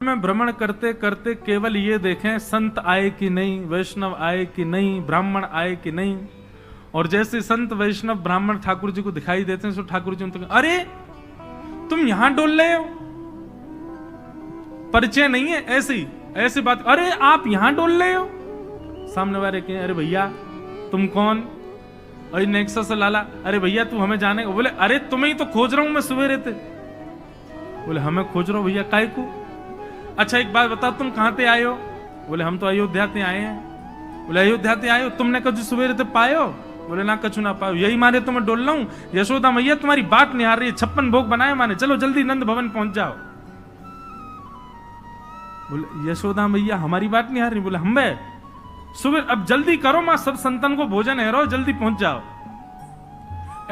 में भ्रमण करते करते केवल ये देखें संत आए कि नहीं, वैष्णव आए कि नहीं, ब्राह्मण आए कि नहीं। और जैसे संत वैष्णव ब्राह्मण ठाकुर जी को दिखाई देते हैं, तो ठाकुर जी उनको अरे तुम यहां डोल रहे हो, परिचय नहीं है, ऐसी बात, अरे आप यहां डोल रहे हो। सामने वाले कहें अरे भैया तुम कौन? अरे नेक्सस लाला, अरे भैया तू हमें जाने, बोले अरे तुम्हें ही तो खोज रहा हूं मैं सवेरे थे। बोले हमें खोज रहा हूं भैया काय को? अच्छा एक बात बताओ तुम कहां से आए हो? बोले हम तो अयोध्या से आए हैं। बोले अयोध्या से आए हो, तुमने कछु सवेरे से पाए हो? बोले ना कछु ना पायो, यही मारे तो मैं डोल रहा हूं। यशोदा मैया तुम्हारी बात नहीं आ रही है, 56 भोग बनाए माने, चलो जल्दी नंद भवन पहुंच जाओ। बोले यशोदा मैया हमारी बात नहीं आ रही। बोले हम बे सुबह अब जल्दी करो, मां सब संतन को भोजन है, रो जल्दी पहुंच जाओ।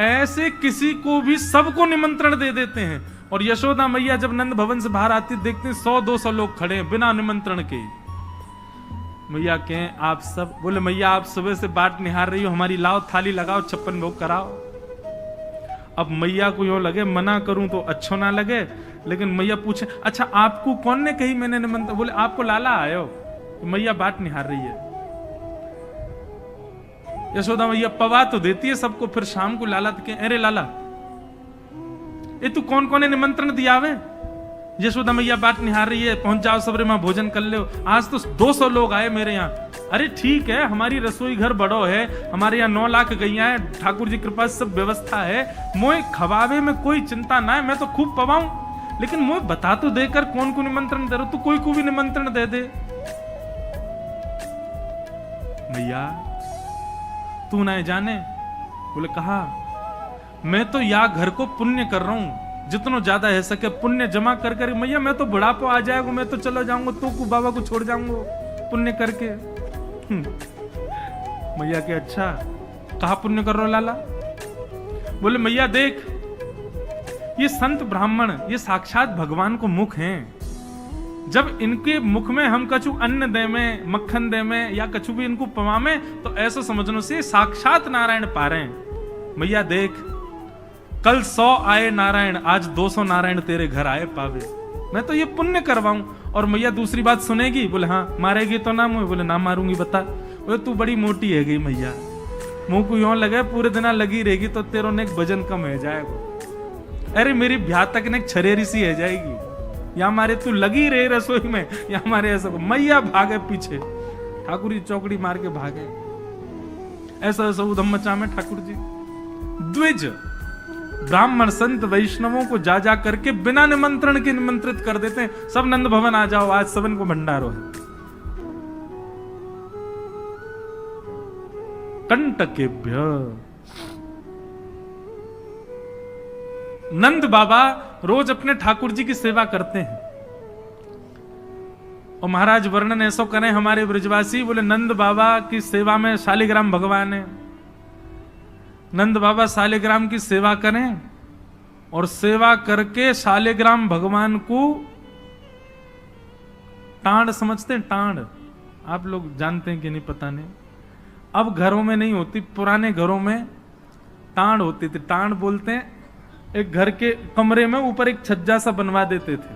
ऐसे किसी को भी सबको निमंत्रण दे देते हैं। और यशोदा मैया जब नंद भवन से बाहर आती देखते हैं 100-200 लोग खड़े हैं बिना निमंत्रण के। मैया कहें आप सब? बोले मैया आप सुबह से बाट निहार रही हो, हमारी लाओ थाली लगाओ, 56 भोग कराओ। अब मैया को यूं लगे मना करूं तो अच्छो ना लगे, लेकिन मैया पूछे अच्छा आपको कौन ने कही मैंने निमंत्रण? बोले आपको लाला आयो। तो मैया बाट निहार रही है। यशोदा मैया पवा तो देती है सबको, फिर शाम को लाला तो कहे अरे लाला ये तू कौन कौन ने निमंत्रण दिया वे? यशोदा मैया बात निहार रही है, पहुंच जाओ सबरे मां भोजन कर लो, आज तो 200 लोग आए मेरे यहाँ। अरे ठीक है, हमारी रसोई घर बड़ो है, हमारे यहाँ 9 लाख गैया है, ठाकुर जी कृपा सब व्यवस्था है, मोए खवावे में कोई चिंता ना है, मैं तो खूब पवाऊं, लेकिन मोए बता तो देकर कौन को निमंत्रण दे रहा, तू कोई को भी निमंत्रण दे दे। मैया तू ना जाने? बोले कहा मैं तो या घर को पुण्य कर रहा हूं, जितना ज्यादा है सके पुण्य जमा कर कर। मैया मैं तो बुढ़ापा आ जाएगा, मैं तो चला जाऊंगा, तो को बाबा को छोड़ जाऊंगा पुण्य करके। मैया के अच्छा कहा पुण्य कर रहे हो लाला? बोले मैया देख ये संत ब्राह्मण ये साक्षात भगवान को मुख हैं, जब इनके मुख में हम कछु अन्न दे में, मक्खन दे में या कछु भी इनको पवामे तो ऐसा समझने से साक्षात नारायण पा रहे हैं। मैया देख कल 100 आए नारायण, आज 200 नारायण तेरे घर आए पावे, मैं तो ये पुण्य करवाऊं। और मैया दूसरी बात सुनेगी? बोले हाँ मारेगी तो ना मुझे? बोले ना मारूंगी बता। बोले तू बड़ी मोटी है गई मैया, मुंह को यूं लगे पूरे दिन लगी रहेगी तो तेरो ने एक वजन कम है जाएगा। अरे मेरी ब्याह तक ने एक छरेरी सी है जाएगी, या मारे तू लगी रहे रसोई में, या हमारे ऐसा। मैया भागे पीछे, ठाकुर जी चौकड़ी मार के भागे। ऐसा ऐसा उधम मचा में ठाकुर जी द्विज ब्राह्मण संत वैष्णवों को जा जा करके बिना निमंत्रण के निमंत्रित कर देते हैं। सब नंद भवन आ जाओ, आज सबन को भंडारो है। कंटकेभ्य नंद बाबा रोज अपने ठाकुर जी की सेवा करते हैं। और महाराज वर्णन ऐसा करें हमारे ब्रजवासी, बोले नंद बाबा की सेवा में शालिग्राम भगवान है। नंद बाबा शालिग्राम की सेवा करें और सेवा करके शालिग्राम भगवान को टांड समझते हैं। टांड आप लोग जानते हैं कि नहीं पता नहीं, अब घरों में नहीं होती, पुराने घरों में टांड होती थी। टांड बोलते हैं एक घर के कमरे में ऊपर एक छज्जा सा बनवा देते थे,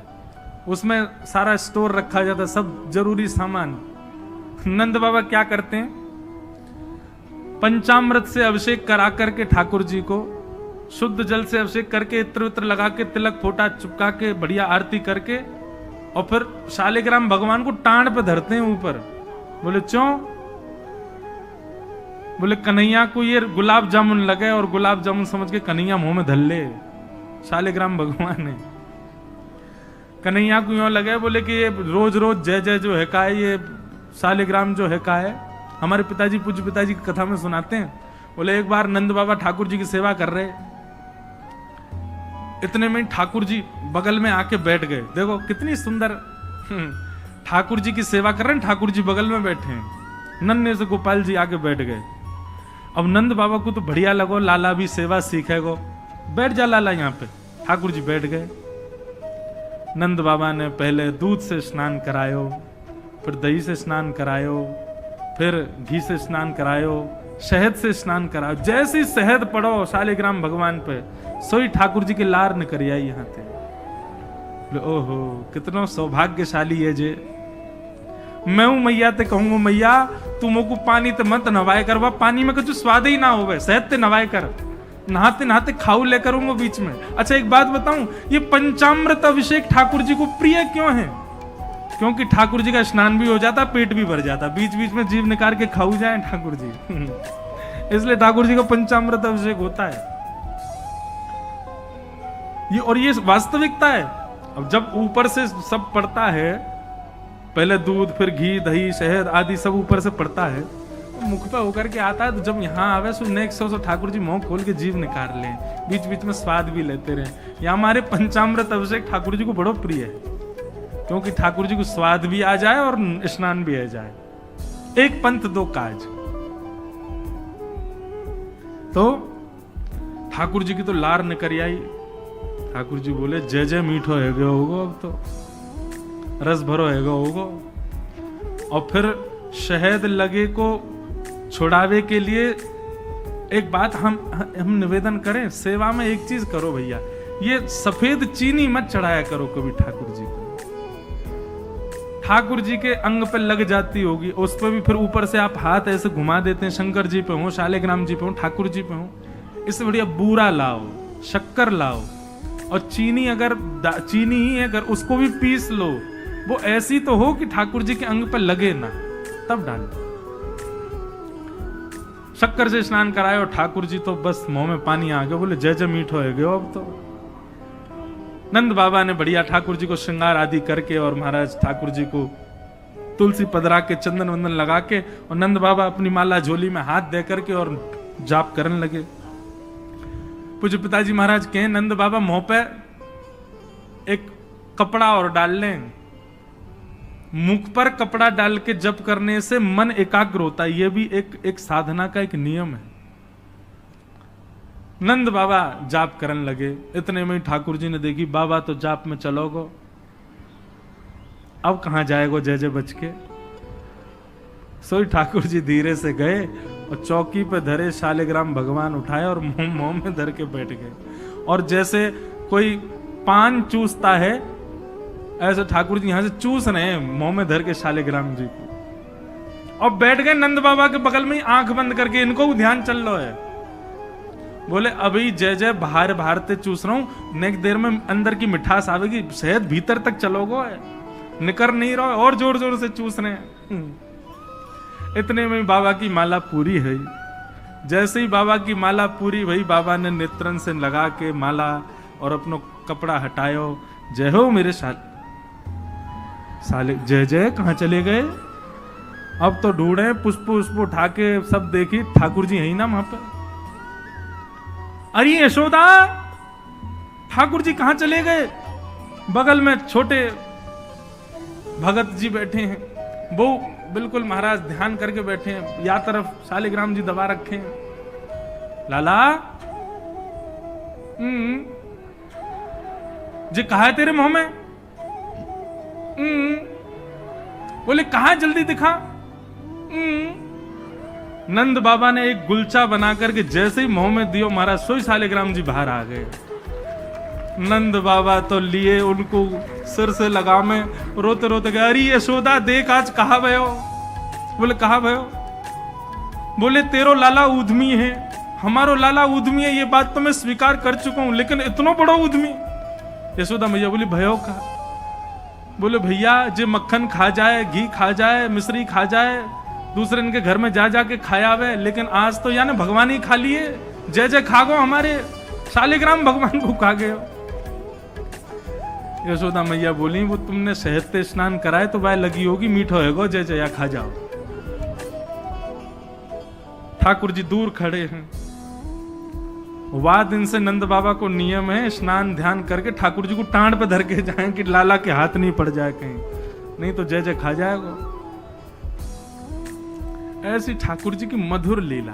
उसमें सारा स्टोर रखा जाता, सब जरूरी सामान। नंद बाबा क्या करते हैं, पंचामृत से अभिषेक करा करके ठाकुर जी को शुद्ध जल से अभिषेक करके इत्र वित्र लगा के तिलक फोटा चुपका के बढ़िया आरती करके और फिर शालिग्राम भगवान को टांड पे धरते हैं ऊपर। बोले क्यों? बोले कन्हैया को ये गुलाब जामुन लगे और गुलाब जामुन समझ के कन्हैया मुंह में धर ले। शालिग्राम भगवान ने कन्हैया को यूं लगे, बोले कि ये रोज रोज जय जय जो है का है, ये शालिग्राम जो है का है। हमारे पिताजी पूज्य पिताजी की कथा में सुनाते हैं, बोले एक बार नंद बाबा ठाकुर जी की सेवा कर रहे, इतने में ठाकुर जी बगल में आके बैठ गए। देखो कितनी सुंदर ठाकुर जी की सेवा कर रहे हैं, ठाकुर जी बगल में बैठे हैं, नन्हे से गोपाल जी आके बैठ गए। अब नंद बाबा को तो बढ़िया लगो, लाला भी सेवा सीखेगो, बैठ जा लाला यहाँ पे। ठाकुर जी बैठ गए। नंद बाबा ने पहले दूध से स्नान करायो, फिर दही से स्नान करायो, फिर घी से स्नान करायो, शहद से स्नान कराओ। जैसी शहद पड़ो शालिग्राम भगवान पे, सोई ठाकुर जी की लार न करिया यहाँ थे। ओहो कितना सौभाग्यशाली है जे, मैं हूं मैया ते कहूंगा मैया तू मोको पानी ते मत नवाए कर, पानी में कुछ स्वाद ही ना होवे, सहज ते नवाए कर, नहाते नहाते खाऊ ले करूंगा बीच में। अच्छा एक बात बताऊं, ये पंचामृत अभिषेक ठाकुर जी को प्रिय क्यों है? क्योंकि ठाकुर जी का स्नान भी हो जाता, पेट भी भर जाता, बीच बीच में जीभ निकाल के खाऊ जाए ठाकुर जी इसलिए ठाकुर जी का पंचामृत अभिषेक होता है ये, और ये वास्तविकता है। अब जब ऊपर से सब पड़ता है, पहले दूध फिर घी दही शहद आदि सब ऊपर से पड़ता है, तो मुख पे होकर के आता है, तो जब यहाँ आवे so next so Thakur ji मुंह खोल के जीभ निकाल लें, बीच बीच में स्वाद भी लेते रहे। या हमारे पंचामृत अभिषेक ठाकुर जी को बड़ो प्रिय है, क्योंकि ठाकुर जी को स्वाद भी आ जाए और स्नान भी आ जाए, एक पंथ दो काज। तो ठाकुर जी की तो लार निकल आई, ठाकुर जी बोले जय जय मीठो है गयो होगो, अब तो रस भरो है गयो होगो। और फिर शहद लगे को छुड़ावे के लिए एक बात हम निवेदन करें, सेवा में एक चीज करो भैया, ये सफेद चीनी मत चढ़ाया करो कभी ठाकुर जी को। ठाकुर जी के अंग पे लग जाती होगी, उस पर भी फिर ऊपर से आप हाथ ऐसे घुमा देते हैं, शंकर जी पे हो, शालिग्राम जी पे हो, ठाकुर जी पे हो, इससे बढ़िया बूरा लाओ, शक्कर लाओ, और चीनी अगर चीनी ही अगर उसको भी पीस लो, वो ऐसी तो हो कि ठाकुर जी के अंग पे लगे ना, तब डालो। शक्कर से स्नान कराए और ठाकुर जी तो बस मुंह में पानी आ गया, बोले जय जय मीठो है गयो। अब तो नंद बाबा ने बढ़िया ठाकुर जी को श्रृंगार आदि करके और महाराज ठाकुर जी को तुलसी पदरा के चंदन वंदन लगा के, और नंद बाबा अपनी माला झोली में हाथ दे करके और जाप करने लगे। पूज्य पिताजी महाराज कहे नंद बाबा मुंह पे एक कपड़ा और डाल लें, मुख पर कपड़ा डाल के जप करने से मन एकाग्र होता है, यह भी एक साधना का एक नियम है। नंद बाबा जाप करने लगे, इतने में ठाकुर जी ने देखी बाबा तो जाप में चलोगो, अब कहां जाएगो जय जय बच के। सोई ठाकुर जी धीरे से गए और चौकी पे धरे शालिग्राम भगवान उठाए और मुंह में धर के बैठ गए, और जैसे कोई पान चूसता है ऐसे ठाकुर जी यहां से चूस रहे हैं मुंह में धर के शालिग्राम जी को, और बैठ गए नंद बाबा के बगल में ही आंख बंद करके, इनको ध्यान चल रहा है। बोले अभी जय जय बाहर बाहरते चूस रहा हूं, नेक्स्ट देर में अंदर की मिठास आवेगी, शहद भीतर तक चलोगो, निकर नहीं रहो, और जोर जोर से चूस रहे हैं। इतने में बाबा की माला पूरी है। जैसे ही बाबा की माला पूरी भई, बाबा ने नेत्रन से लगा के माला और अपनो कपड़ा हटायो, जय हो मेरे साले जय जय कहां चले गए। अब तो ढूंढे पुष्प पुष्प उठा के सब देखी, ठाकुर जी यही ना वहां पे। अरे यशोदा ठाकुर जी कहां चले गए। बगल में छोटे भगत जी बैठे हैं, वो बिल्कुल महाराज ध्यान करके बैठे हैं, या तरफ शालिग्राम जी दबा रखे हैं। लाला जी कहा है तेरे मुंह में। बोले कहा जल्दी दिखा। नंद बाबा ने एक गुलचा बना करके जैसे ही मुंह में दियो, महाराज सोई शालिग्राम जी बाहर आ गए। नंद बाबा तो लिए उनको सिर से लगा में, रोते रोते गए, अरे यशोदा देख आज कहा भयो। बोले कहा भयो। बोले तेरो लाला उद्यमी है, हमारो लाला उद्यमी है, ये बात तो मैं स्वीकार कर चुका हूं, लेकिन इतना बड़ा उद्यमी। यशोदा मैया बोली भयो का। बोले भैया जे मक्खन खा जाए, घी खा जाए, मिश्री खा जाए, दूसरे इनके घर में जा जाके खाया आवे, लेकिन आज तो यानी भगवान ही खा लिए, जय जय खा गो, हमारे शालिग्राम भगवान को खा गए। यशोदा मैया बोली वो तुमने शहद से स्नान कराए तो वह लगी होगी, मीठो है गो, जय जय खा जाओ। ठाकुर जी दूर खड़े हैं। वाह दिन से नंद बाबा को नियम है स्नान ध्यान करके ठाकुर जी को टांड पे धर के जाए कि लाला के हाथ नहीं पड़ जाए कहीं, नहीं तो जय जय खा जाएगा। ऐसी ठाकुर जी की मधुर लीला,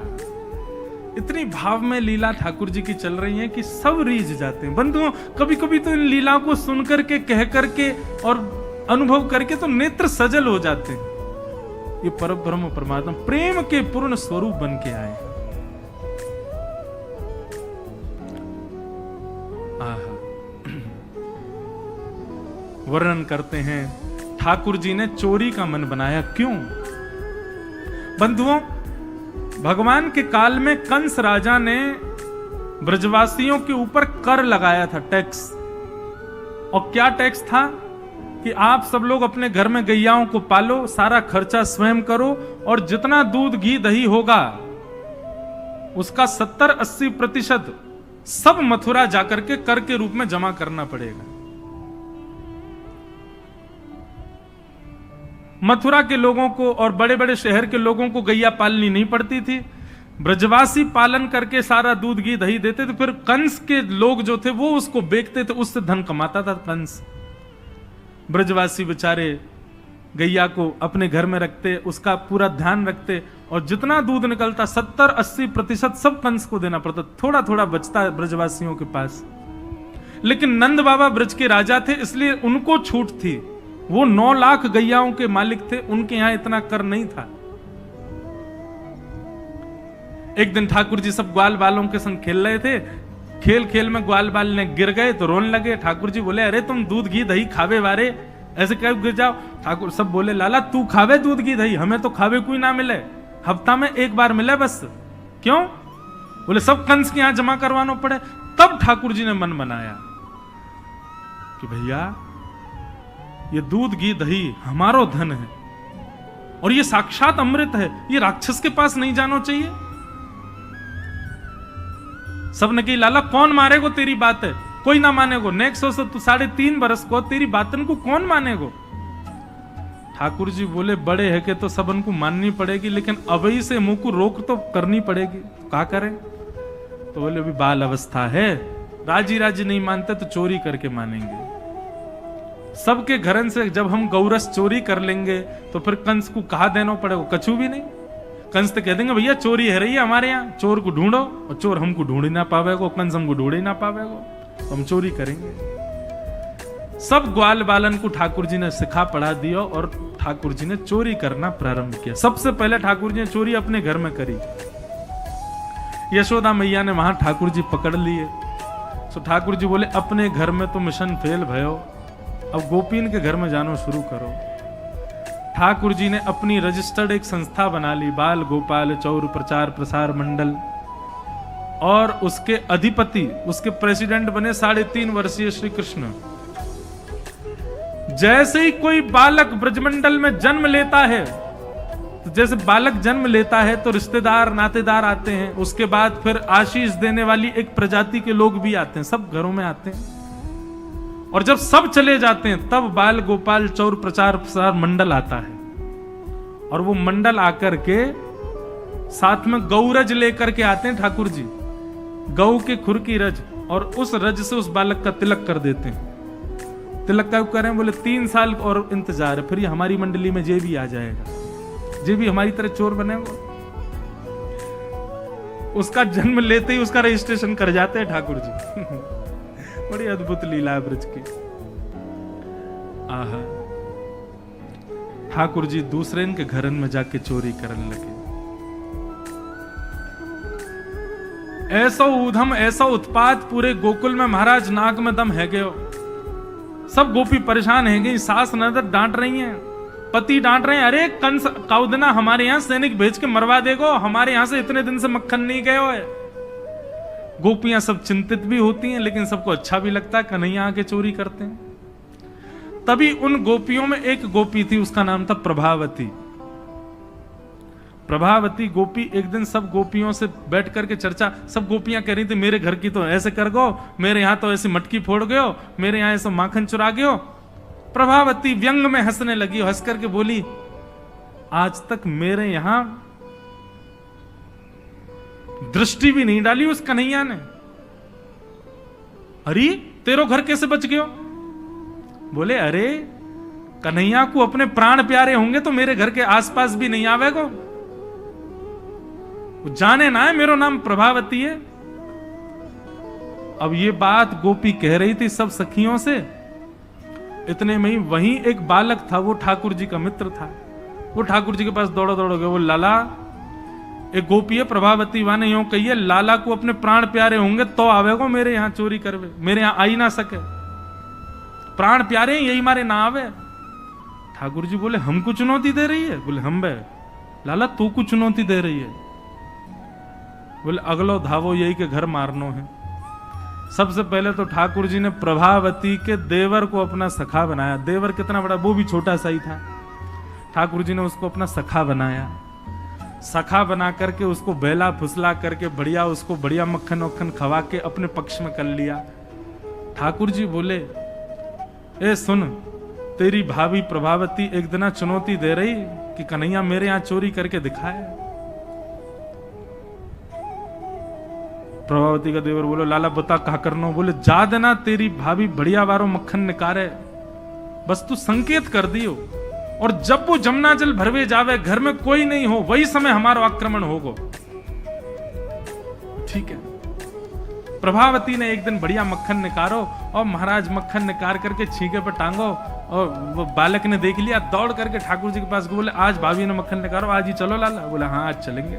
इतनी भाव में लीला ठाकुर जी की चल रही है कि सब रीझ जाते हैं। बंधुओं कभी कभी तो इन लीलाओं को सुन करके, कह करके और अनुभव करके तो नेत्र सजल हो जाते हैं। ये परब्रह्म परमात्मा प्रेम के पूर्ण स्वरूप बन के आए। वर्णन करते हैं, ठाकुर जी ने चोरी का मन बनाया। क्यों? बंधुओं, भगवान के काल में कंस राजा ने ब्रजवासियों के ऊपर कर लगाया था, टैक्स। और क्या टैक्स था? कि आप सब लोग अपने घर में गैयाओं को पालो, सारा खर्चा स्वयं करो, और जितना दूध घी दही होगा उसका 70-80% सब मथुरा जाकर के कर के रूप में जमा करना पड़ेगा। मथुरा के लोगों को और बड़े बड़े शहर के लोगों को गैया पालनी नहीं पड़ती थी, ब्रजवासी पालन करके सारा दूध घी दही देते थे। फिर कंस के लोग जो थे वो उसको बेचते थे, उससे धन कमाता था कंस। ब्रजवासी बेचारे गैया को अपने घर में रखते, उसका पूरा ध्यान रखते, और जितना दूध निकलता 70-80% सब कंस को देना पड़ता। थोड़ा थोड़ा बचता ब्रजवासियों के पास। लेकिन नंद बाबा ब्रज के राजा थे, इसलिए उनको छूट थी। वो 9 लाख गैयाओं के मालिक थे, उनके यहां इतना कर नहीं था। एक दिन ठाकुर जी सब ग्वाल बालों के संग खेल रहे थे। खेल खेल में ग्वाल बाल ने गिर गए तो रोने लगे। ठाकुर जी बोले, अरे तुम दूध घी दही खावे वारे, ऐसे कब गिर जाओ? ठाकुर सब बोले, लाला तू खावे दूध घी दही, हमें तो खावे कोई ना मिले, हफ्ता में एक बार मिले बस। क्यों? बोले सब कंस के यहां जमा करवाना पड़े। तब ठाकुर जी ने मन बनाया कि भैया ये दूध घी दही हमारो धन है, और ये साक्षात अमृत है, ये राक्षस के पास नहीं जाना चाहिए। सबने कही, लाला कौन मारेगो तेरी बात है? कोई ना मानेगो। नेक्स्ट हो तू 3.5 बरस को तेरी बातन को कौन मानेगो? ठाकुर जी बोले, बड़े है के तो सबन को माननी पड़ेगी, लेकिन अभी से मुंह को रोक तो करनी पड़ेगी। तो क्या करें? तो बोले अभी बाल अवस्था है, राजी राजी नहीं मानते तो चोरी करके मानेंगे। सबके घरन से जब हम गौरस चोरी कर लेंगे तो फिर कंस को कहा देना पड़ेगा? कछु भी नहीं। कंस तो कह देंगे भैया चोरी है रही है हमारे यहाँ, चोर को ढूंढो, और चोर हमको ढूंढ ही ना पावेगो, कंस हमको ढूंढ ही ना पावेगो, तो हम चोरी करेंगे। सब ग्वाल बालन को ठाकुर जी ने सिखा पढ़ा दिया, और ठाकुर जी ने चोरी करना प्रारंभ किया। सबसे पहले ठाकुर जी ने चोरी अपने घर में करी। यशोदा मैया ने वहां ठाकुर जी पकड़ लिए। तो ठाकुर जी बोले, अपने घर में तो मिशन फेल भयो, अब गोपीन के घर में जानो शुरू करो। ठाकुर जी ने अपनी रजिस्टर्ड एक संस्था बना ली, बाल गोपाल चौर प्रचार प्रसार मंडल, और उसके अधिपति, उसके प्रेसिडेंट बने 3.5 वर्षीय श्री कृष्ण। जैसे ही कोई बालक ब्रजमंडल में जन्म लेता है, तो जैसे बालक जन्म लेता है तो रिश्तेदार नातेदार आते हैं, उसके बाद फिर आशीष देने वाली एक प्रजाति के लोग भी आते हैं, सब घरों में आते हैं। और जब सब चले जाते हैं तब बाल गोपाल चौर प्रचार प्रसार मंडल आता है, और वो मंडल आकर के साथ में गौरज लेकर के आते हैं ठाकुर जी, गौ के खुर की रज, और उस रज से उस बालक का तिलक कर देते हैं। तिलक का करें? बोले 3 साल और इंतजार है, फिर ये हमारी मंडली में जे भी आ जाएगा, जे भी हमारी तरह चोर बनेगा। उसका जन्म लेते ही उसका रजिस्ट्रेशन कर जाते हैं ठाकुर जी। बड़ी अद्भुत लीला है ब्रज की। आहा, ठाकुर जी दूसरे इनके घरन में जाके चोरी करने लगे। ऐसा ऊधम, ऐसा उत्पात पूरे गोकुल में, महाराज नाक में दम है गयो। सब गोपी परेशान है गई, सास नजर डांट रही हैं, पति डांट रहे हैं, अरे कंस काउदना हमारे यहां सैनिक भेज के मरवा देगो, हमारे यहां से इतने दिन से मक्खन नहीं गयो है। गोपियां सब चिंतित भी होती हैं, लेकिन सबको अच्छा भी लगता है, कन्हैया आके चोरी करते हैं। तभी उन गोपियों में एक गोपी थी, उसका नाम था प्रभावती। प्रभावती गोपी एक दिन सब गोपियों से बैठ करके चर्चा, सब गोपियां कह रही थी, मेरे घर की तो ऐसे कर गो, मेरे यहां तो ऐसी मटकी फोड़ गयो, मेरे यहां ऐसा माखन चुरा गयो। प्रभावती व्यंग में हंसने लगी, हंस करके बोली, आज तक मेरे यहां दृष्टि भी नहीं डाली उस कन्हैया ने। अरे तेरो घर कैसे बच गयो? बोले, अरे कन्हैया को अपने प्राण प्यारे होंगे तो मेरे घर के आसपास भी नहीं आवेगो, जाने ना है मेरो नाम प्रभावती है। अब ये बात गोपी कह रही थी सब सखियों से, इतने में ही वहीं एक बालक था, वो ठाकुर जी का मित्र था। वो ठाकुर जी के पास दौड़ो दौड़ो गया, वो लाला एक गोपी है प्रभावती वाने यूं कहिए, लाला को अपने प्राण प्यारे होंगे तो आवेगो मेरे यहां चोरी करवे, मेरे यहां आ ही ना सके। प्राण प्यारे हैं, यही मारे ना आवे। ठाकुर जी बोले हमको चुनौती दे रही है? बोले हम बे लाला तू को चुनौती दे रही है। बोले अगलो धावो यही के घर मारनो है। सबसे पहले तो ठाकुर जी ने प्रभावती के देवर को अपना सखा बनाया। देवर कितना बड़ा, वो भी छोटा सा ही था। ठाकुर जी ने उसको अपना सखा बनाया। सखा बना करके उसको बेला फुसला करके बढ़िया उसको बढ़िया मक्खन वक्खन खवा के अपने पक्ष में कर लिया। ठाकुर जी बोले ए सुन, तेरी भाभी प्रभावती एक दिन चुनौती दे रही कि कन्हैया मेरे यहां चोरी करके दिखाए। प्रभावती का देवर बोलो लाला बता कहा करनो। बोले जा देना तेरी भाभी बढ़िया वारो मक्खन निकारे, बस तू संकेत कर दियो, और जब वो जमुना जल भरवे जावे घर में कोई नहीं हो वही समय हमारा आक्रमण होगो। ठीक है। प्रभावती ने एक दिन बढ़िया मक्खन निकारो और महाराज मक्खन निकाल करके छींके पर टांगो, और वो बालक ने देख लिया, दौड़ करके ठाकुर जी के पास बोले आज भाभी ने मक्खन निकालो, आज ही चलो लाला। बोला हाँ आज चलेंगे।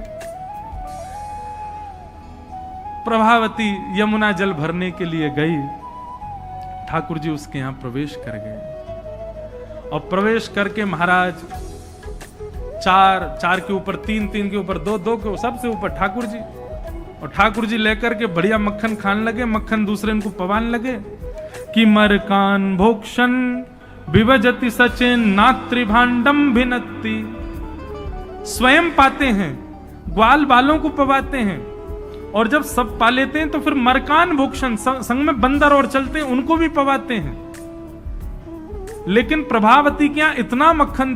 प्रभावती यमुना जल भरने के लिए गई। ठाकुर जी उसके यहां प्रवेश कर गए, और प्रवेश करके महाराज चार के ऊपर तीन के ऊपर दो के सबसे ऊपर ठाकुर जी, और ठाकुर जी लेकर के बढ़िया मक्खन खाने लगे। मक्खन दूसरे इनको पवान लगे कि मरकान भोक्षण विभजति सचेन नात्री भांडम भिनत्ति। स्वयं पाते हैं, ग्वाल बालों को पवाते हैं, और जब सब पा लेते हैं तो फिर मरकान भोक्षण संग में बंदर और चलते हैं उनको भी पवाते हैं। लेकिन प्रभावती के यहां इतना मक्खन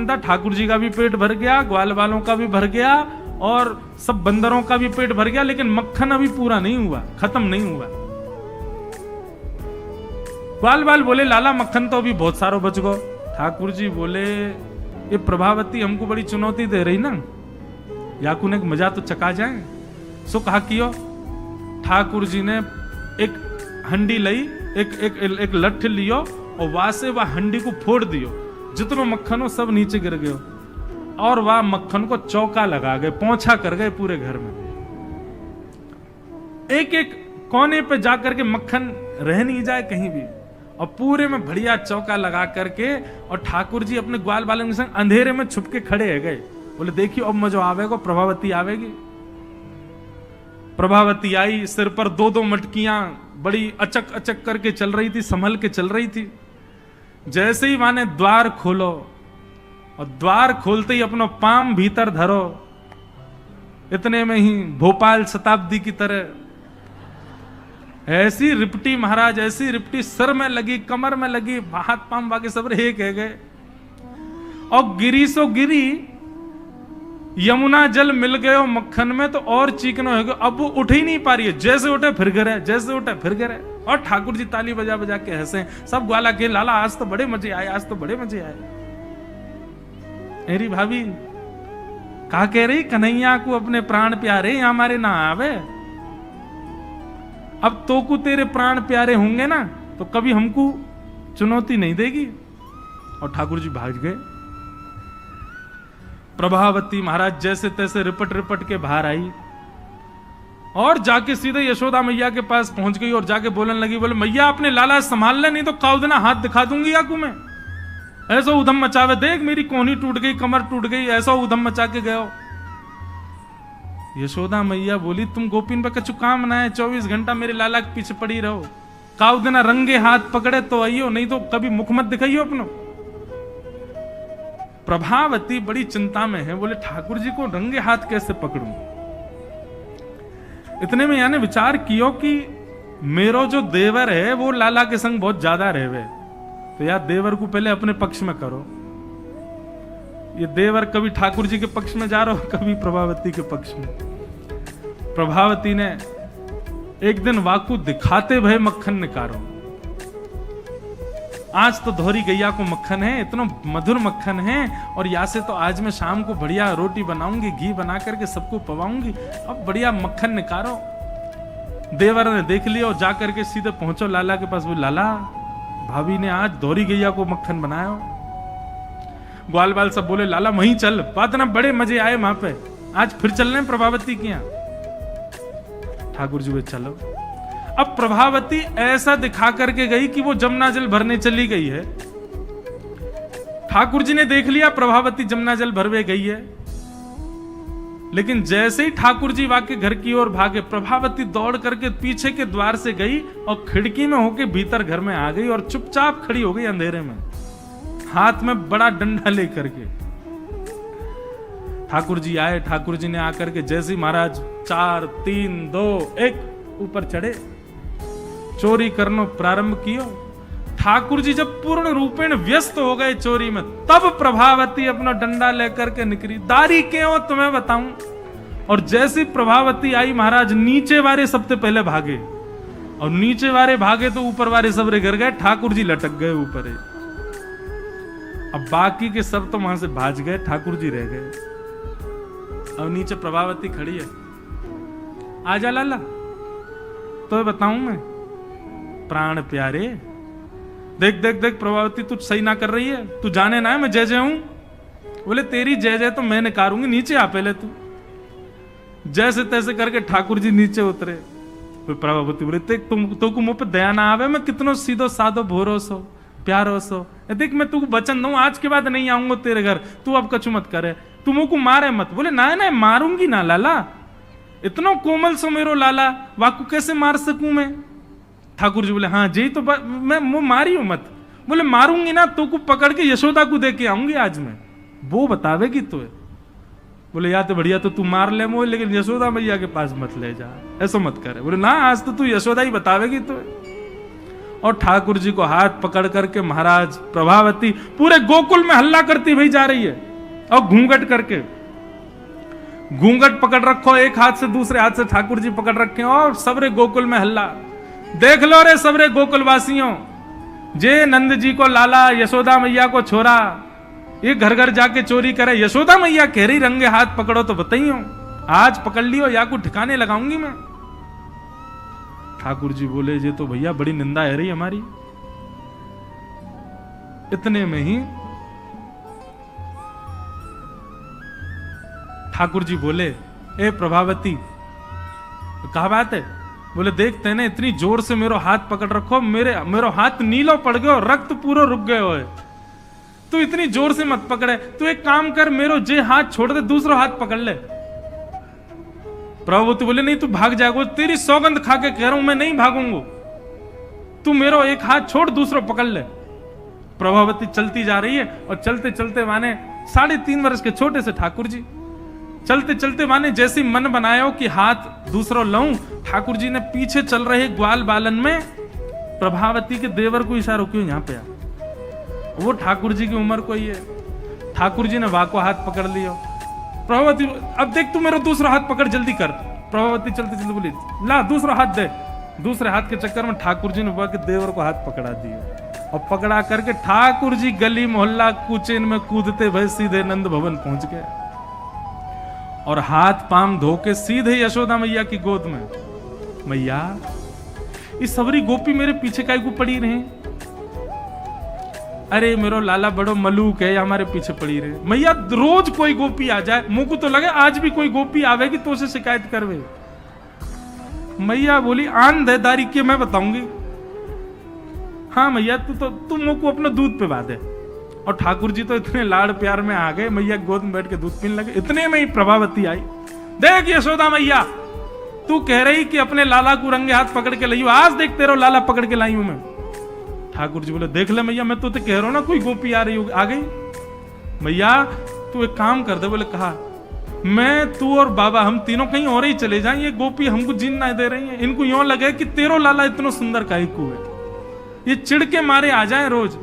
था, ठाकुर जी का भी पेट भर गया, ग्वाल वालों का भी भर गया, और सब बंदरों का भी पेट भर गया, लेकिन मक्खन अभी पूरा नहीं हुआ, खत्म नहीं हुआ। ग्वाल बाल बोले लाला मक्खन तो अभी बहुत सारो बच गो। ठाकुर जी बोले ये प्रभावती हमको बड़ी चुनौती दे रही ना, याकू ने मजा तो चका जाए। सो कहा कियो। ठाकुर जी ने एक हंडी लई, एक लठ लियो, और वहां से वह हंडी को फोड़ दियो, जितना मक्खन हो सब नीचे गिर गयो, और वह मक्खन को चौका लगा गए, पोंछा कर गए पूरे घर में। एक एक कोने पे जाकर के मक्खन रह नहीं जाए कहीं भी, और पूरे में बढ़िया चौका लगा करके, और ठाकुर जी अपने ग्वाल बालन के संग अंधेरे में छुप के खड़े है गए। बोले देखियो अब मजो आवेगा, प्रभावती आवेगी। प्रभावती आई, सिर पर दो मटकियां बड़ी अचक अचक करके चल रही थी, संभल के चल रही थी। जैसे ही माने द्वार खोलो, और द्वार खोलते ही अपना पाम भीतर धरो, इतने में ही भोपाल शताब्दी की तरह ऐसी रिपटी महाराज, ऐसी रिपटी सिर में लगी, कमर में लगी, हाथ पाम बाकी सब एक है गए। और गिरी सो गिरी, यमुना जल मिल गए मक्खन में तो और चीकनो हो गया। अब वो उठ ही नहीं पा रही है, जैसे उठे फिर गिरे, जैसे उठे फिर गिरे। और ठाकुर जी ताली बजा बजा के हंसे, सब ग्वाला के लाला आज तो बड़े मजे आए, आज तो बड़े मजे आए। मेरी भाभी कहा कह रही कन्हैया को अपने प्राण प्यारे हमारे ना आवे। अब तो को तेरे प्राण प्यारे होंगे ना तो कभी हमको चुनौती नहीं देगी। और ठाकुर जी भाग गए। प्रभावती महाराज जैसे तैसे रिपट रिपट के बाहर आई, और जाके सीधे यशोदा मैया के पास पहुंच गई, और जाके बोलने लगी, बोले मैया अपने लाला संभाल ले, नहीं तो काउदना हाथ दिखा दूंगी आकू में। ऐसा उधम मचावे, देख मेरी कोहनी टूट गई, कमर टूट गई, ऐसा उधम मचा के गयो। यशोदा मैया बोली तुम गोपीन पे कछु काम ना है, 24 घंटा मेरे लाला के पीछे पड़ी रहो, काउदना रंगे हाथ पकड़े तो आइयो, नहीं तो कभी मुख मत दिखाइयो अपनो। प्रभावती बड़ी चिंता में है, बोले ठाकुर जी को रंगे हाथ कैसे पकड़ूं। इतने में यानी विचार कियो कि मेरो जो देवर है वो लाला के संग बहुत ज्यादा रहवे, तो यार देवर को पहले अपने पक्ष में करो। ये देवर कभी ठाकुर जी के पक्ष में जा रहा हो, कभी प्रभावती के पक्ष में। प्रभावती ने एक दिन वाकू दिखाते भय मक्खन निकारो, आज तो धोरी गैया को मक्खन है, इतना मधुर मक्खन है, और यहाँ से तो आज मैं शाम को बढ़िया रोटी बनाऊंगी, घी बना करके सबको पवाऊंगी, अब बढ़िया मक्खन निकारो। देवर ने देख लिया और जाकर के सीधे पहुंचो लाला के पास, बोले लाला भाभी ने आज धोरी गैया को मक्खन बनाया। ग्वाल बाल सब बोले लाला वहीं चल, बात ना बड़े मजे आए वहां पे, आज फिर चल रहे प्रभावती के यहाँ। ठाकुर जी वे चलो। अब प्रभावती ऐसा दिखा करके गई कि वो जमुना जल भरने चली गई है। ठाकुर जी ने देख लिया प्रभावती जमुना जल भरवे गई है, लेकिन जैसे ही ठाकुर जी वाके घर की ओर भागे, प्रभावती दौड़ करके पीछे के द्वार से गई और खिड़की में होके भीतर घर में आ गई और चुपचाप खड़ी हो गई अंधेरे में, हाथ में बड़ा डंडा लेकर के। ठाकुर जी आए, ठाकुर जी ने आकर के जैसे ही महाराज 4 3 2 1 ऊपर चढ़े, चोरी करनो प्रारंभ कियो। ठाकुर जी जब पूर्ण रूपेण व्यस्त हो गए चोरी में, तब प्रभावती अपना डंडा लेकर के निकली। दारी क्यों तुम्हें बताऊं। और जैसी प्रभावती आई, महाराज नीचे वाले सबसे पहले भागे, और नीचे वाले भागे तो ऊपर वाले सबरे गिर गए, ठाकुर जी लटक गए ऊपर। अब बाकी के सब तो वहां से भाज गए, ठाकुर जी रह गए। अब नीचे प्रभावती खड़ी है, आजा लाला, तो बताऊं मैं, प्राण प्यारे, देख देख देख प्रभावती तू सही ना कर रही है, तू जाने ना है मैं जय जय हूं। बोले तेरी जय जय तो मैं निकारूंगी, नीचे आ पहले तू। जैसे तैसे करके ठाकुर जी नीचे उतरे। प्रभावती बोले तुमको मुंह पे दया ना आवे, मैं कितनो सीधो साधो भोरो सो प्यारो सो, देख मैं तू वचन दूं आज के बाद नहीं आऊंगा तेरे घर, तू अब कछु मत करे, तू मुझको मारे मत। बोले ना ना मारूंगी ना लाला, इतना कोमल सो मेरो लाला, वाकू कैसे मार सकूं मैं। ठाकुर जी बोले हाँ जी, तो मैं मारी हूं मत। बोले मारूंगी ना तो को पकड़ के यशोदा को दे के आऊंगी आज मैं, वो बतावेगी तो। बोले या तो बढ़िया, तो तू मार ले मोह, लेकिन यशोदा मैया के पास मत ले जा, ऐसा मत करे। बोले ना आज तो तू यशोदा ही बतावेगी तो। और ठाकुर जी को हाथ पकड़ करके महाराज प्रभावती पूरे गोकुल में हल्ला करती भाई जा रही है, और घूंघट करके, घूंघट पकड़ रखो एक हाथ से, दूसरे हाथ से ठाकुर जी पकड़ रखे, और सबरे गोकुल में हल्ला। देख लो रे सबरे गोकुल वासियों, जे नंद जी को लाला, यशोदा मैया को छोरा, ये घर घर जाके चोरी करे, यशोदा मैया कह रही रंगे हाथ पकड़ो तो बताइयो, आज पकड़ लियो या को ठिकाने लगाऊंगी मैं। ठाकुर जी बोले ये तो भैया बड़ी निंदा है रही हमारी। इतने में ही ठाकुर जी बोले ए प्रभावती, कहा बात है। बोले देख तेने इतनी जोर से मेरो हाथ पकड़ रखो, मेरो हाथ नीलो पड़ गयो, रक्त पूरा रुक गयो है, तू इतनी जोर से मत पकड़े, तू एक काम कर, मेरो जे हाथ छोड़ दे, दूसरा हाथ पकड़ ले। प्रभुति बोले नहीं तू भाग जाएगा, तेरी सौगंध खा के कह रहा हूं मैं नहीं भागूंगा, तू मेरो एक हाथ छोड़ दूसरा पकड़ ले। प्रभावती चलती जा रही है, और चलते चलते माने 3.5 वर्ष के छोटे से ठाकुर जी चलते चलते माने जैसे मन बनाया कि हाथ दूसरा लाऊं, ठाकुर जी ने पीछे चल रहे ग्वाल बालन में प्रभावती के देवर को इशारा क्यों यहां पे आ, वो ठाकुर जी की उम्र को ही है। ठाकुर जी ने वाको हाथ पकड़ लिया। प्रभावती अब देख तू मेरा दूसरा हाथ पकड़ जल्दी कर। प्रभावती चलते चलते बोली ला दूसरा हाथ दे। दूसरे हाथ के चक्कर में ठाकुर जी ने वाके देवर को हाथ पकड़ा दिया, और पकड़ा करके ठाकुर जी गली मोहल्ला कुचेन में कूदते भय सीधे नंद भवन पहुंच गए, और हाथ पाम धो के सीधे यशोदा मैया की गोद में। मैया ये सबरी गोपी मेरे पीछे काहे को पड़ी रहे, अरे मेरो लाला बड़ो मलूक है, हमारे पीछे पड़ी रहे। मैया रोज कोई गोपी आ जाए, मुंह को तो लगे आज भी कोई गोपी आवेगी तो उसे शिकायत करवे। मैया बोली आंधेदारी के मैं बताऊंगी। हाँ मैया तू मुंह को अपना दूध पिला दे। और ठाकुर जी तो इतने लाड़ प्यार में आ गए, मैया गोद में बैठ के दूध पीने लगे। इतने में ही प्रभावती आई, देख यशोदा मैया तू कह रही कि अपने लाला को रंगे हाथ पकड़ के लाइयो, आज देख तेरा लाला पकड़ के लाई हूं मैं। ठाकुर जी बोले देख ले मैया मैं तो कह रहा हूं ना कोई गोपी आ रही आ गई। मैया तू एक काम कर दे। बोले कहा मैं तू और बाबा हम तीनों कहीं और ही चले जाएं, ये गोपी हमको जीन ना दे रही है, इनको यूं लगे कि तेरो लाला इतना सुंदर काहे को है, ये चिढ़ के मारे आ जाए रोज।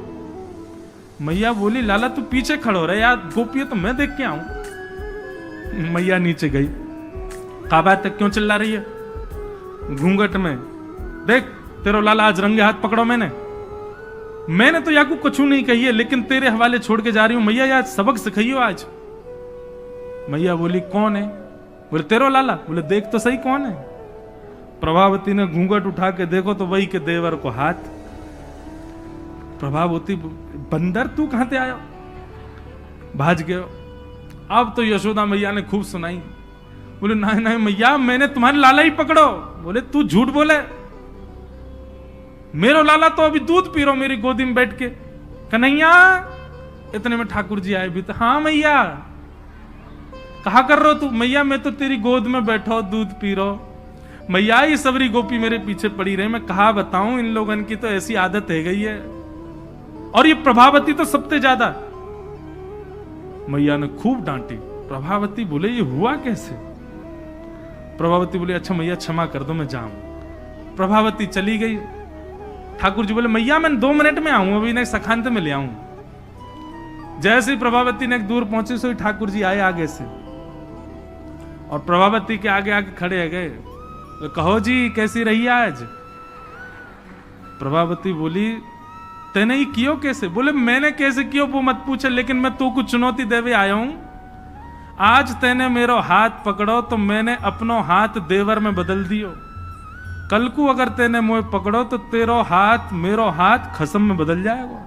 मैया बोली लाला तू पीछे खड़ो रहे यार, गोपी तो मैं देख के आऊं। मैया नीचे गई, कहा बात है क्यों चिल्ला रही है घूंघट में, देख तेरो लाला आज रंगे हाथ पकड़ो। मैंने तो याकू कुछ नहीं कही है, लेकिन तेरे हवाले छोड़ के जा रही हूं। मैया यार सबक सिखाइयो आज। मैया बोली कौन है। बोले तेरो लाला। बोले देख तो सही कौन है। प्रभावती ने घूंघट उठा के देखो तो वही के देवर को हाथ। प्रभावती बंदर तू कहां से आया, भाज गयो। अब तो यशोदा मैया ने खूब सुनाई। बोले नहीं नहीं मैया मैंने तुम्हारे लाला ही पकड़ो। बोले तू झूठ बोले, मेरो लाला तो अभी दूध पी रहा मेरी गोदी में बैठ के। कन्हैया, इतने में ठाकुर जी आए भी तो, हाँ मैया कहा कर रहे हो तू? मैया मैं तो तेरी गोद में बैठो दूध पी रहा। मैया ये सबरी गोपी मेरे पीछे पड़ी रहे, मैं कहा बताऊं, इन लोगों की तो ऐसी आदत है गई है, और ये प्रभावती तो सबसे ज्यादा। मैया ने खूब डांटी। प्रभावती बोले ये हुआ कैसे? प्रभावती बोले अच्छा मैया क्षमा कर दो, मैं जाऊं। प्रभावती चली गई। ठाकुर जी बोले मैया मैं 2 मिनट में आऊं, अभी नहीं सखांत में ले आऊं। जैसे प्रभावती ने दूर पहुंचे सो ठाकुर जी आए आगे से, और प्रभावती के आगे आगे खड़े है गए। तो कहो जी कैसी रही आज? प्रभावती बोली तेने ही कियो कैसे? बोले मैंने कैसे कियो वो मत पूछे, लेकिन मैं तू को चुनौती देवे आया हूं। आज तेने मेरो हाथ पकड़ो तो मैंने अपनो हाथ देवर में बदल दियो। कल को अगर तेने मुझे पकड़ो तो तेरो हाथ मेरो हाथ खसम में बदल जाएगा।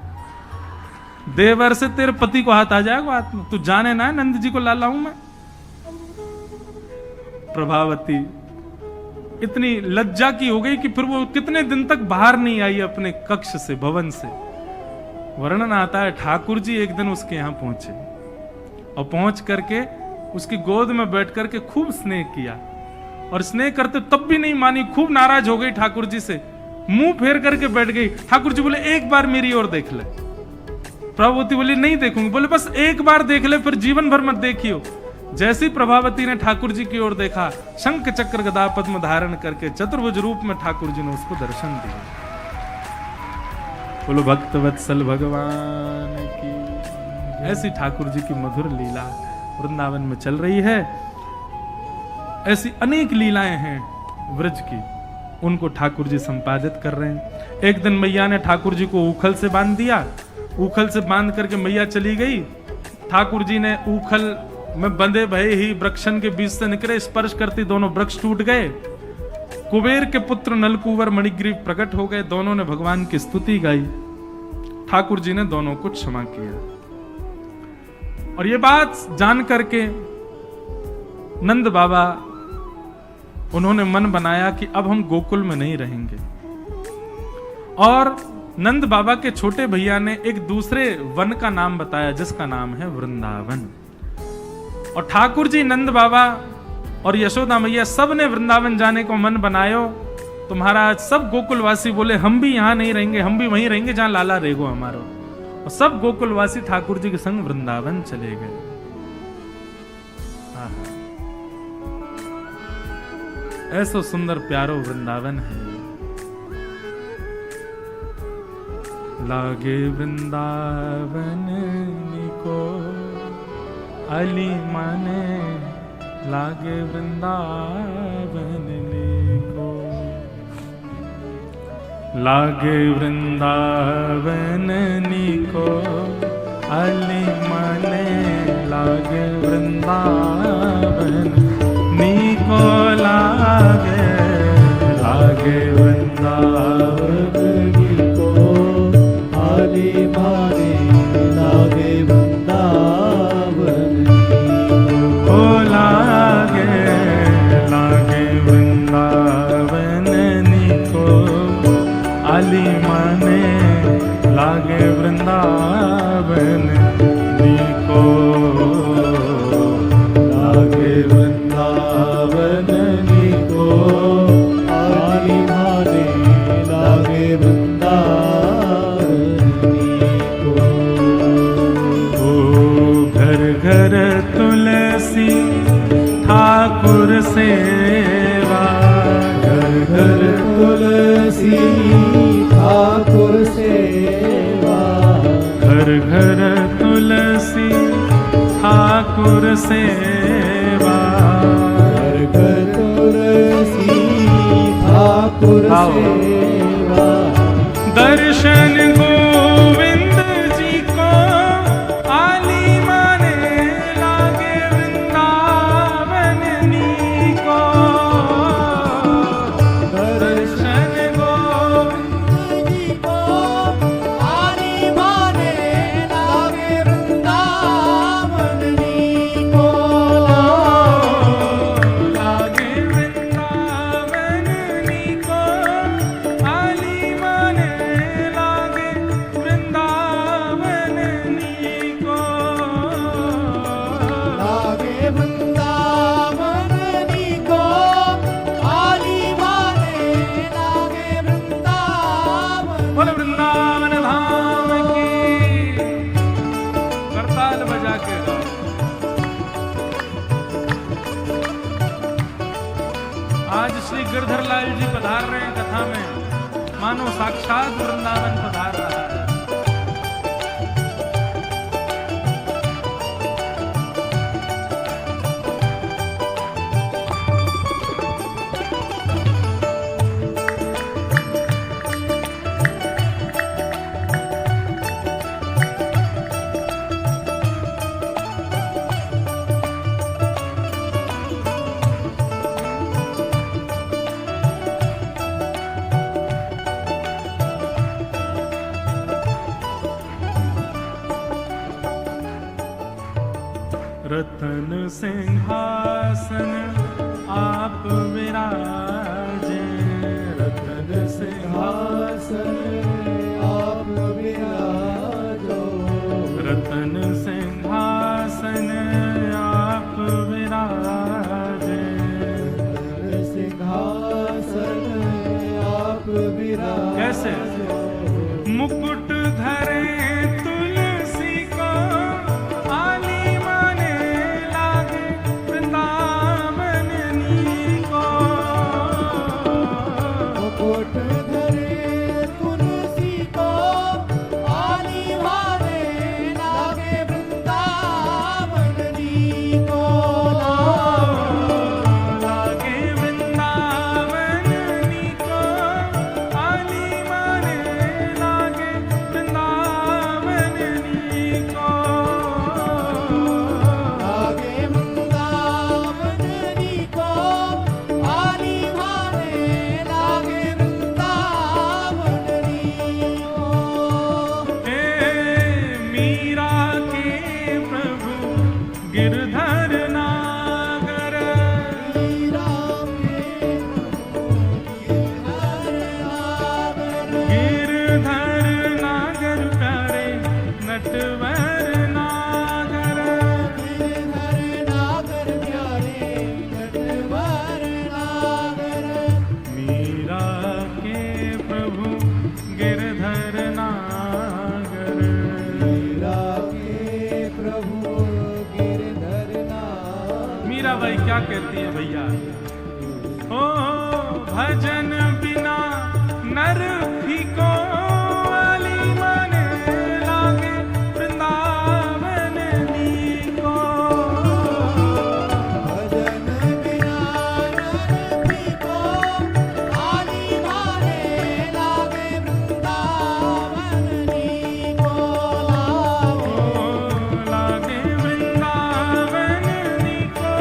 देवर से तेरे पति को हाथ आ जाएगा हाथ में। तू जाने ना नंद जी को लाला हूं मैं। प्रभावती इतनी लज्जा की हो गई कि फिर वो कितने दिन तक बाहर नहीं आई अपने कक्ष से, भवन से। वर्णन आता है ठाकुर जी एक दिन उसके यहां पहुंचे और पहुंच करके उसकी गोद में बैठ करके खूब स्नेह किया, और स्नेह करते तब भी नहीं मानी, खूब नाराज हो गई ठाकुर जी से, मुंह फेर करके बैठ गई। ठाकुर जी बोले एक बार मेरी ओर देख ले। प्रभावती बोली नहीं देखूंगी। बोले बस एक बार देख ले, फिर जीवन भर मत देखियो। जैसी प्रभावती ने ठाकुर जी की ओर देखा, शंख चक्र गदा पद्म धारण करके चतुर्भुज रूप में ठाकुर जी ने उसको दर्शन दिया। बोलो भक्त वत्सल भगवान की। ऐसी ठाकुर जी की मधुर लीला वृंदावन में चल रही है। ऐसी अनेक लीलाएं हैं व्रज की, उनको ठाकुर जी संपादित कर रहे हैं। एक दिन मैया ने ठाकुर जी को उखल से बांध दिया। उखल से बांध करके मैया चली गई। ठाकुर जी ने उखल में बंधे भये ही वृक्षन के बीच से निकले, स्पर्श करती दोनों वृक्ष टूट गए। कुबेर के पुत्र नलकुवर मणिग्रीव प्रकट हो गए। दोनों ने भगवान की स्तुति गाई। ठाकुर जी ने दोनों को क्षमा किया। और ये बात जान करके नंद बाबा उन्होंने मन बनाया कि अब हम गोकुल में नहीं रहेंगे। और नंद बाबा के छोटे भैया ने एक दूसरे वन का नाम बताया जिसका नाम है वृंदावन। और ठाकुर जी, नंद बाबा और यशोदा मैया सब ने वृंदावन जाने को मन बनायो। तो महाराज सब गोकुलवासी बोले हम भी यहां नहीं रहेंगे, हम भी वहीं रहेंगे जहां लाला रहेगो हमारो। और सब गोकुलवासी ठाकुर जी के संग वृंदावन चले गए। ऐसा सुंदर प्यारो वृंदावन है। लागे वृंदावन निको अली माने, लागे वृंदावन निको। लागे वृंदावन निको अली माने, लागे वृंदावन निको लागे। लागे वृंदावन निको अली माने, लागे वृंदावन निको लागे। लागे वृंदावन निको अली माने, लागे वृंदावन निको। लागे वृंदावन निको अली माने, लागे वृंदावन निको। ओ घर घर तुलसी ठाकुर सेवा, घर घर तुलसी ठाकुर सेवा। घर घर तुलसी ठाकुर सेवा, घर घर तुलसी ठाकुर सेवा। दर्शन गोविंद जी को आली माने, लागे वृंदावन नीको। दर्शन गोविंद जी को आली माने, लागे वृंदावन नीको। लागे वृंदावन नीको आली माने, ताल बजा के गाओ। आज श्री गिरधर लाल जी पधार रहे हैं कथा में, मानो साक्षात वृंदावन पधार रहा है। रतन सिंहासन आप विराजे, रतन सिंहासन आप विराजो, रतन सिंहासन आप विराजे, रतन सिंहासन आप विराजे। कैसे? मुकुट धरे भाई क्या कहती है भैया? ओ भजन बिना नर फीको, वाली माने लागे वृंदावन नीको। भजन बिना नर फीको, वाली माने लागे वृंदावन नीको। लागे वृंदावन नीको,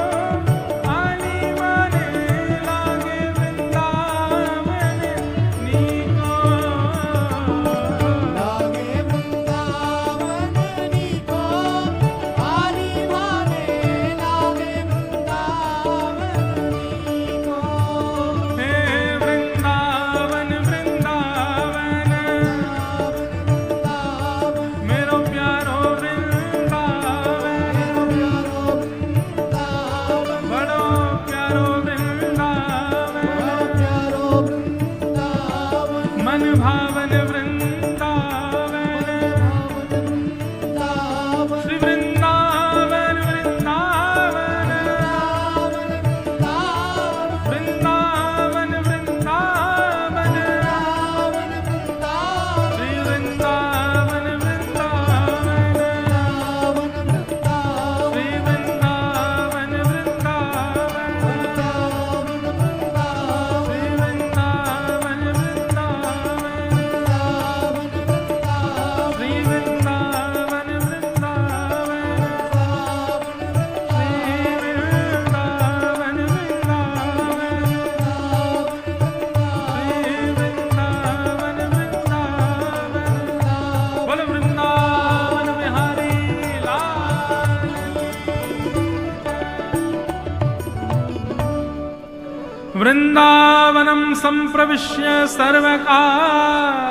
वृंदावनं संप्रविश्य सर्वकाल